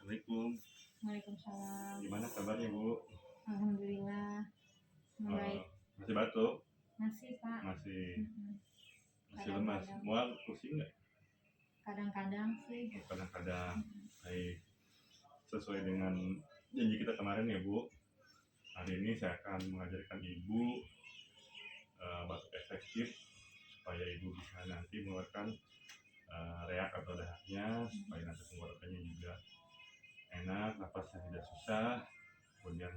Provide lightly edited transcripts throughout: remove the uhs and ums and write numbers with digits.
Assalamualaikum. Waalaikumsalam. Gimana kabarnya, Bu? Alhamdulillah Eh, baik. masih batuk? Masih Pak. Masih Mm-mm. masih lemas. Kadang-kadang. Mual pusing nggak? Kadang-kadang sih. Oh, kadang-kadang. Mm-mm. Baik. Sesuai dengan janji kita kemarin ya, Bu. Hari ini saya akan mengajarkan Ibu batuk efektif supaya Ibu bisa nanti mengeluarkan reak atau dahaknya, supaya nanti tenggorokannya juga enak, napasnya tidak susah, kemudian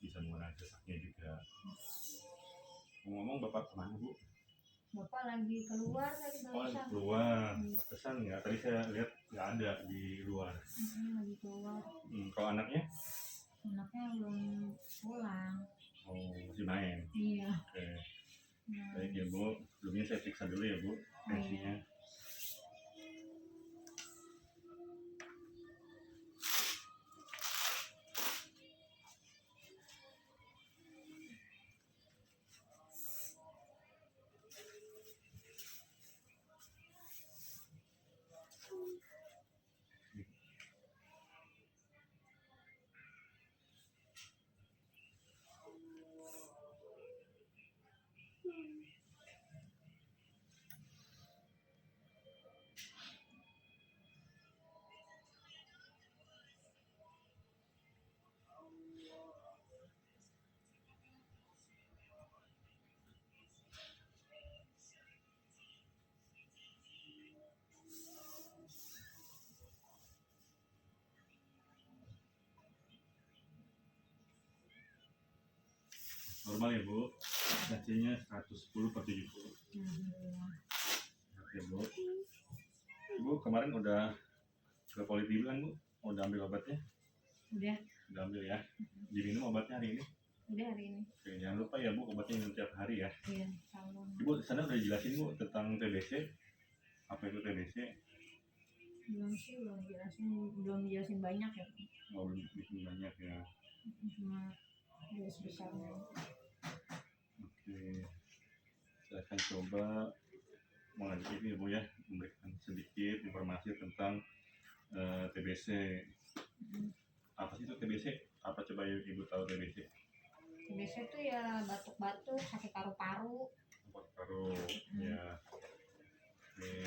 bisa mengurangi sesaknya juga. Ngomong Bapak kemana, Bu? Bapak lagi keluar tadi Oh, lagi barusan. keluar. Pantesan ya. Tadi saya lihat nggak ada di luar. Lagi keluar. Kalau anaknya? Anaknya belum pulang. Oh, masih main. Iya. Oke. Baik ya, Bu. Sebelumnya saya periksa dulu ya, Bu. Tensinya. Normal ya, Bu. Tensinya 110/70. Alhamdulillah. Oke, Bu. Bu, kemarin udah ke poli bilang, Bu. Udah ambil obatnya? Udah. Udah ambil ya. Diminum obatnya hari ini? Udah hari ini. Oke, jangan lupa ya, Bu, obatnya minum tiap hari ya. Iya, salam. Ibu di sana udah jelasin, Bu, tentang TBC. Apa itu TBC? Belum jelasin banyak ya. Oh, belum banyak ya. Cuma garis besarnya. Oke, saya akan coba mengajak ini ya, Bu ya, memberikan sedikit informasi tentang TBC. Apa sih itu TBC? Apa coba Ibu tahu TBC? TBC itu ya batuk-batuk, sakit paru-paru. Paru-paru, ya. Oke.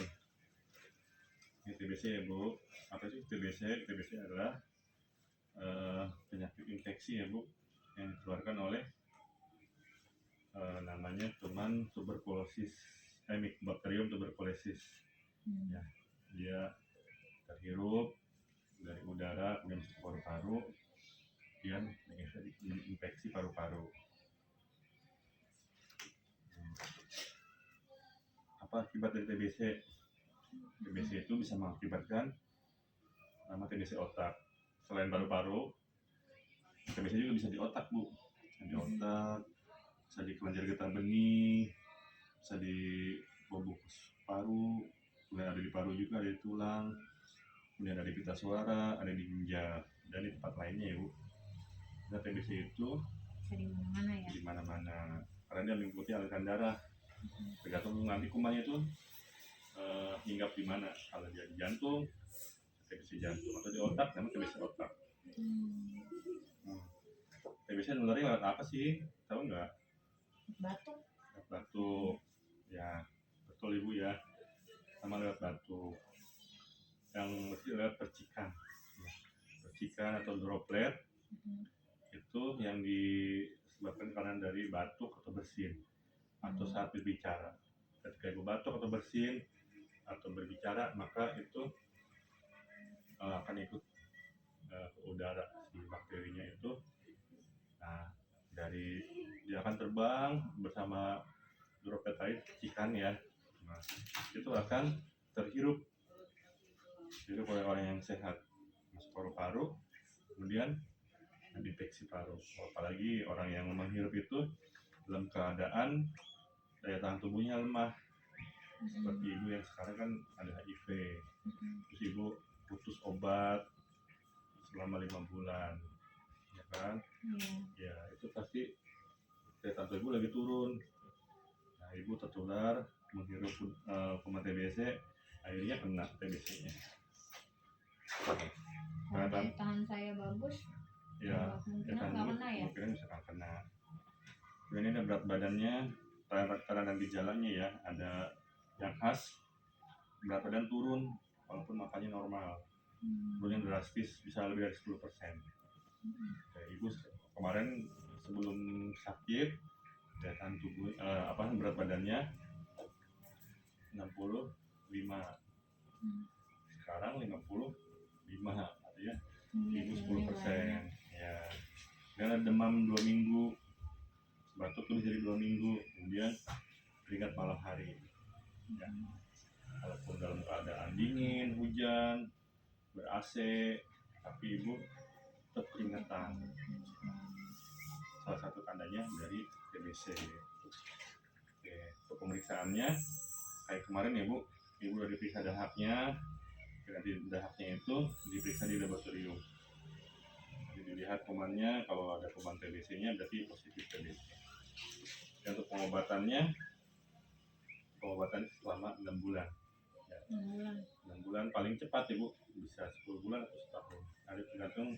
Ini TBC ya, Bu. Apa sih TBC? TBC adalah penyakit infeksi ya, Bu, yang dikeluarkan oleh namanya cuman tuberkulosis, Mycobacterium tuberculosis. Ya, dia terhirup dari udara kemudian masuk ke paru-paru, kemudian infeksi paru-paru. Apa akibat dari TBC? TBC itu bisa mengakibatkan TBC otak. Selain paru-paru, TBC juga bisa di otak, Bu. Bisa di otak, bisa di kelenjar getah benih, bisa di bobok paru, kemudian ada di paru juga, ada di tulang, kemudian ada di pita suara, ada di ginjal, dan di tempat lainnya ya, Bu. Nah, TBC itu Bisa di mana-mana ya. di mana-mana, karena dia mengikuti aliran darah. Tergantung nanti kumannya itu hinggap di mana. Kalau dia di jantung, TBC jantung, atau di otak, namanya TBC otak. TBC sebenarnya lewat apa sih? Tahu nggak? Batuk. Lewat batuk. Ya, betul Ibu ya. Sama lewat batuk. Yang mesti lewat percikan. Ya, percikan atau droplet itu yang disebabkan karena dari batuk atau bersin atau saat berbicara. Ketika Ibu batuk atau bersin atau berbicara, maka itu akan ikut ke udara si bakterinya itu. Nah, dia akan terbang bersama droplet tadi, percikan ya. Nah, itu akan terhirup oleh orang yang sehat, masuk paru-paru, kemudian infeksi paru. Apalagi orang yang menghirup itu dalam keadaan daya tahan tubuhnya lemah, seperti Ibu yang sekarang kan ada HIV, terus Ibu putus obat selama 5 bulan, ya kan? Ya, itu pasti daya tahan tubuh lagi turun. Nah, Ibu tertular menghirup kuman TBC, akhirnya kena TBC-nya. Karena daya tahan saya bagus, Ya, kemungkinan nggak kena ya. kemungkinan bisa nggak kena. Ini ada berat badannya, tanda dan gejalanya ya, ada yang khas berat badan turun walaupun makannya normal, turunnya drastis bisa lebih dari 10%. Ya, ibu kemarin sebelum sakit daya tahan tubuh berat badannya 65, sekarang 55, artinya ibu 10%. Ya, dan ada demam 2 minggu, batuk tuh jadi 2 minggu, kemudian keringat malam hari. Ya, walaupun dalam keadaan dingin, hujan, ber-AC, tapi ibu tetap keringatan. Salah satu tandanya dari TBC. Oke, untuk pemeriksaannya kayak kemarin ya ibu udah diperiksa dahaknya, nanti dahaknya itu diperiksa di laboratorium. Jadi dilihat kumannya, kalau ada kuman TBC-nya berarti positif TBC. Dan untuk pengobatan selama 6 bulan. Ya, 6 bulan paling cepat ibu, bisa 10 bulan atau setahun. Ada tergantung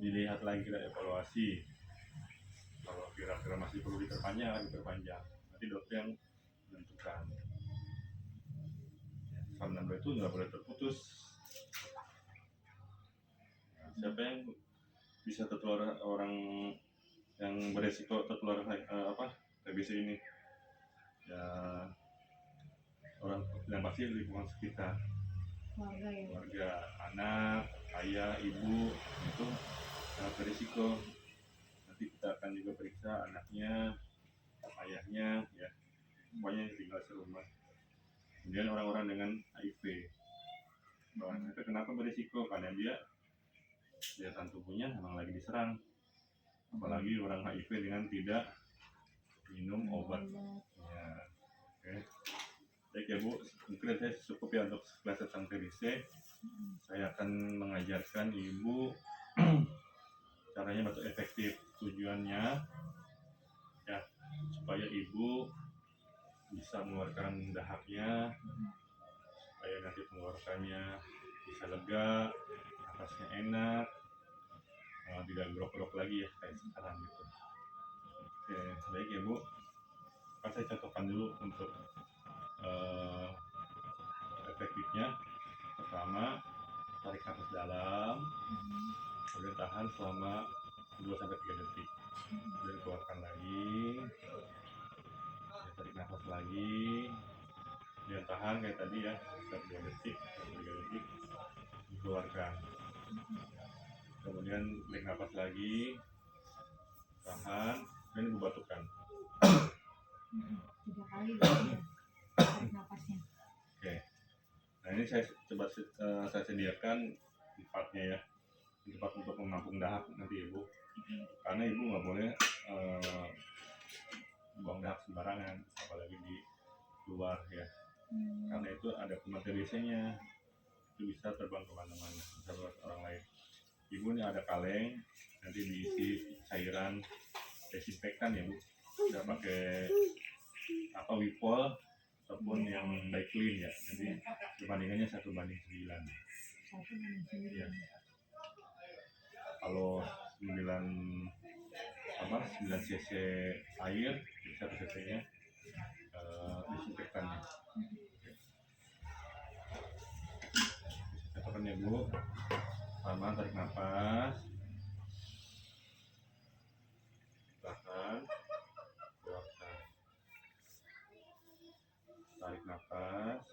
dilihat lagi, kita evaluasi. Kalau kira-kira masih perlu diperpanjang. Nanti dokter yang menentukan. Selama 6 bulan itu nggak boleh terputus. Nah, siapa yang bisa tertular orang yang beresiko tertular TBC ini? Ya, orang yang pasti lingkungan sekitar, keluarga, anak, ayah, ibu, itu sangat berisiko. Nanti kita akan juga periksa anaknya, ayahnya, ya, semuanya yang tinggal serumah. Kemudian orang-orang dengan HIV, itu kenapa berisiko? Karena dia daya tahan tubuhnya memang lagi diserang, apalagi orang HIV dengan tidak minum obat. Ya, oke. Baik ya Bu, mungkin saya cukup ya untuk kelas tentang TBC. Saya akan mengajarkan Ibu caranya batuk efektif. Tujuannya ya supaya Ibu bisa mengeluarkan dahaknya, supaya nanti pengeluarannya bisa lega, nafasnya enak, tidak grok-grok lagi ya kayak sekarang gitu. Oke, baik ya Bu. Saya contohkan dulu untuk efektifnya. Pertama, tarik nafas dalam, kemudian tahan selama 2-3 detik, kemudian keluarkan lagi, tarik nafas lagi, kemudian tahan kayak tadi ya, 2 detik, 3 detik, keluarkan, kemudian tarik nafas lagi, tahan, dan ibu batukkan. 3 kali tarik nafasnya. Oke. Nah ini saya coba saya sediakan tempatnya ya, tempat untuk menampung dahak nanti Ibu, karena Ibu nggak boleh buang dahak sembarangan, apalagi di luar ya, karena itu ada kuman TBC-nya, itu bisa terbang kemana-mana, bisa buat orang lain. Ibu ini ada kaleng, nanti diisi cairan desinfektan ya Bu, nggak pakai Wipol ataupun yang baik clean ya, jadi perbandingannya 1:9. Ya. Kalau 9 cc air, 1 cc nya desinfektannya. Contohkan ya Bu, pertama tarik nafas, tahan, keluarkan, tarik nafas,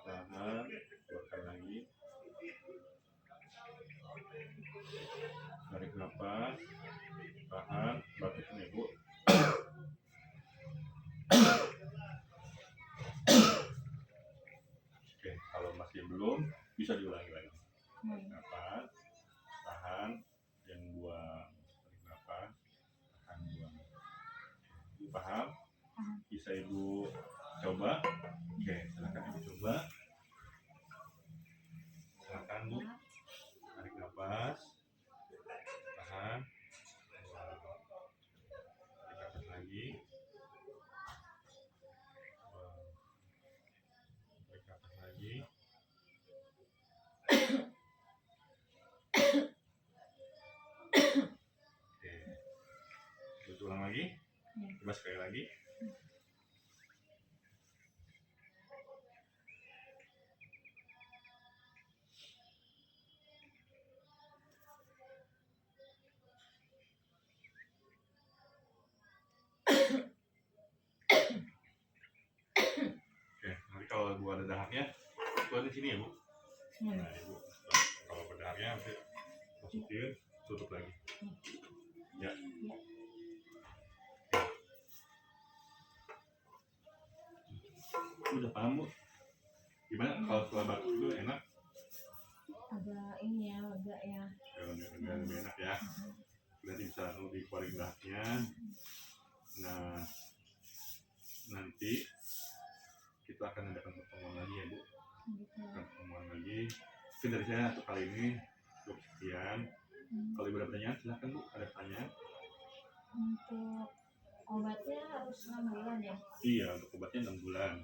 tahan, keluarkan lagi, tarik nafas, tahan, batukkan ya Bu. Oke, kalau masih belum bisa diulangi lagi. Tarik nafas, tahan, dan buang. Tarik nafas, tahan, buang. Ibu paham? Bisa Ibu coba? Oke, silakan Ibu coba. Silakan Bu. Tarik nafas, tahan, buang. Tarik nafas lagi, buang. Tarik nafas lagi, lagi. Ya. Coba sekali lagi. Oke, nanti kalau Bu ada dahaknya, itu di sini ya Bu. Nah, Ibu, kalau berdahaknya nanti masukin, tutup lagi. Ya. Udah paham Bu? Gimana kalau setelah batuk itu enak? Agak ini ya, lega ya. Lebih enak ya. Nanti bisa dikeluarin dahaknya. Nah, nanti kita akan adakan pertemuan lagi ya Bu. Gitu. Pertemuan lagi. Mungkin dari saya untuk kali ini cukup sekian. Kalau Ibu ada pertanyaan silahkan Bu, ada pertanyaan. Untuk obatnya harus 6 bulan ya? Iya, untuk obatnya 6 bulan.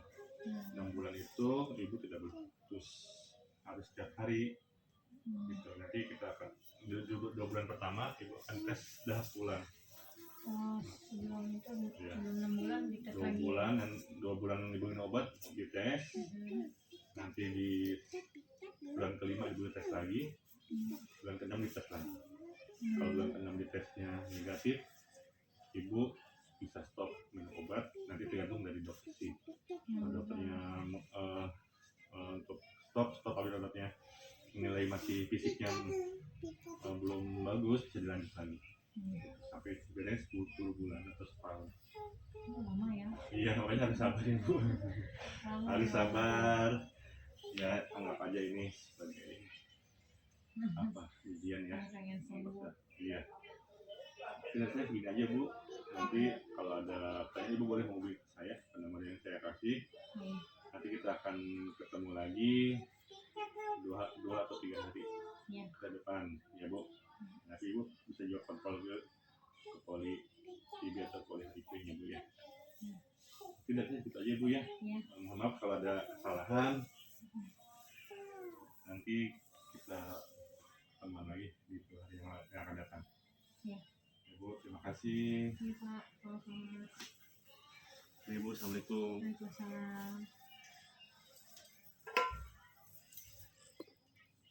6 bulan itu Ibu tidak boleh putus, harus setiap hari gitu. Nanti kita akan 2 bulan pertama Ibu akan tes dahak ulang. Oh, sebelum itu Iya. sebelum 6 bulan dites 2 lagi. bulan dan 2 bulan Ibu minum obat dites. Nanti di bulan kelima Ibu tes lagi. Bulan ke-6 dites lagi. Kalau bulan ke-6 ditesnya negatif, Ibu bisa stop minum obat. Nanti tergantung dari dokter sih. Kalau dokternya untuk stop kalau obatnya nilai masih fisiknya belum bagus, bisa dilanjut lagi sampai sebenarnya 10 bulan atau setahun. Lama ya? Iya, makanya harus sabar ya Bu. Harus sabar. Ya, anggap aja ini sebagai apa ujian ya. Pengen sembuh. Iya. Saya segini aja Bu. Nanti kalau ada pertanyaan Ibu boleh hubungi saya ke nomor yang saya kasih. Nanti kita akan ketemu lagi 2 atau 3 hari ke depan ya Bu. Nanti Ibu bisa juga kontrol ke poli TB atau poli HIV nya Bu ya. Tidak saya gitu aja Bu ya. Mohon maaf kalau ada kesalahan. Nanti kita teman lagi di hari yang akan datang. Ya Bu, terima kasih. Iya Pak, sama-sama. Ibu, assalamualaikum. Waalaikumsalam.